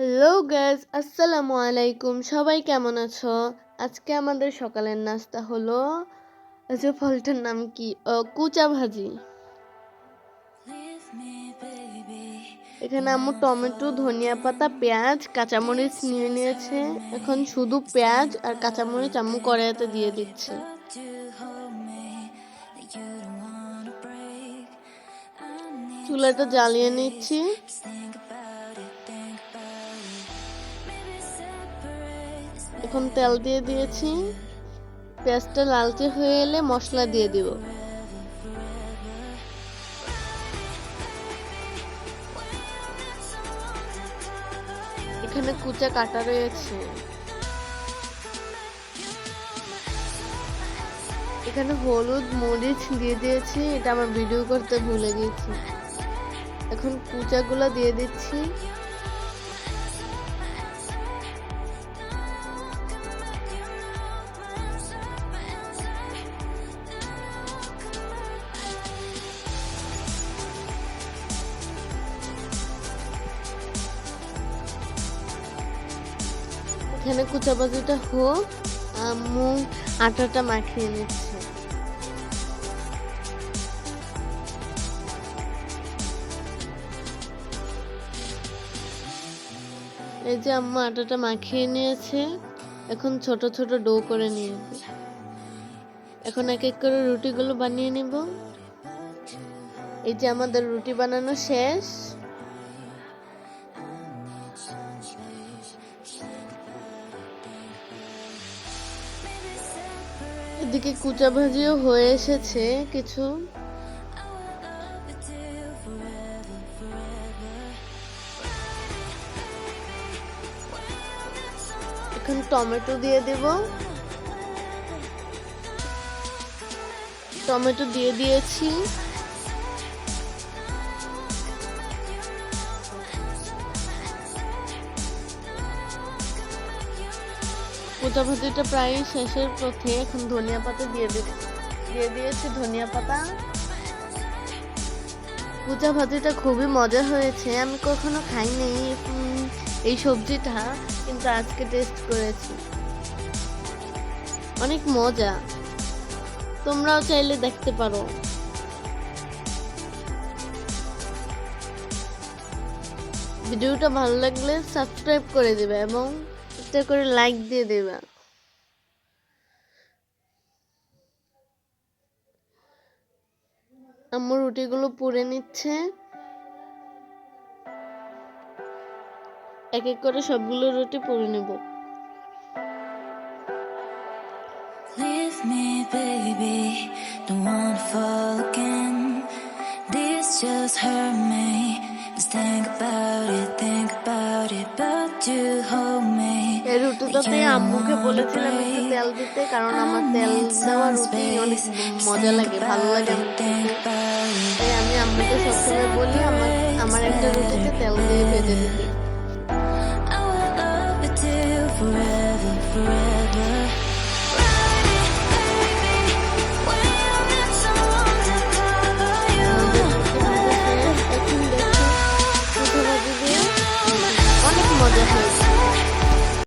Hello guys, আসসালামু আলাইকুম। সবাই কেমন আছো? আজকে আমাদের সকালের নাস্তা হলো যে ফলটার নাম কি, কুচা ভাজি। এখানে আম্মু টমেটো, ধনিয়া পাতা, পেঁয়াজ, কাঁচামরিচ নিয়ে নিয়েছে। এখন শুধু পেঁয়াজ আর কাঁচামরিচ আম্মু কড়াইতে দিয়ে দিচ্ছে। চুলাটা জ্বালিয়ে নিচ্ছি। এখন তেল দিয়ে দিয়েছি। পেঁয়াজটা লালচে হয়ে এলে মশলা দিয়ে দিব। এখানে কুচা কাটা রয়েছে। এখানে হলুদ মরিচ দিয়ে দিয়েছি, এটা আমার ভিডিও করতে ভুলে গেছি। এখন কুচাগুলো দিয়ে দিচ্ছি। এখানে কুচা ভাজিটা হোক, আম্মু আটাটা মাখিয়ে নিচ্ছে। এই যে আম্মু আটাটা মাখিয়ে নিয়েছে। এখন ছোট ছোট ডো করে নিয়েছে। এখন এক এক করে রুটিগুলো বানিয়ে নিব। এই যে আমাদের রুটি বানানো শেষ। এদিকে কুচা ভাজিও হয়ে এসেছে কিছু। এখন টমেটো দিয়ে দেব। টমেটো দিয়ে দিয়েছি। কুচা ভাজিটা প্রায় শেষের পথে। এখন ধনিয়া পাতা দিয়ে দিয়েছি ধনিয়া পাতা। কুচা ভাজিটা খুবই মজা হয়েছে। আমি কখনো খাইনি এই সবজিটা, কিন্তু আজকে টেস্ট করেছি, অনেক মজা। তোমরাও চাইলে দেখতে পারো। ভিডিওটা ভালো লাগলে সাবস্ক্রাইব করে দেবে এবং একটা করে লাইক দিয়ে দেবে। আম্মু রুটিগুলো পুড়ে নিচ্ছে। এক এক করে সবগুলো রুটি পুড়ে নেব। Leave me, baby, don't wanna fall again. This just hurt me. Just think about it, but you hold me. এই রুটিটাতে আম্মুকে বলেছিলাম একটু তেল দিতে, কারণ আমার তেল দেওয়া রুটি অনেক মজা লাগে, ভালো লাগে। তাই আমি আম্মুকে সবসময় বলি আমার একটা রুটিতে তেল দিয়ে ভেজে দিতে। I will love you till forever, forever.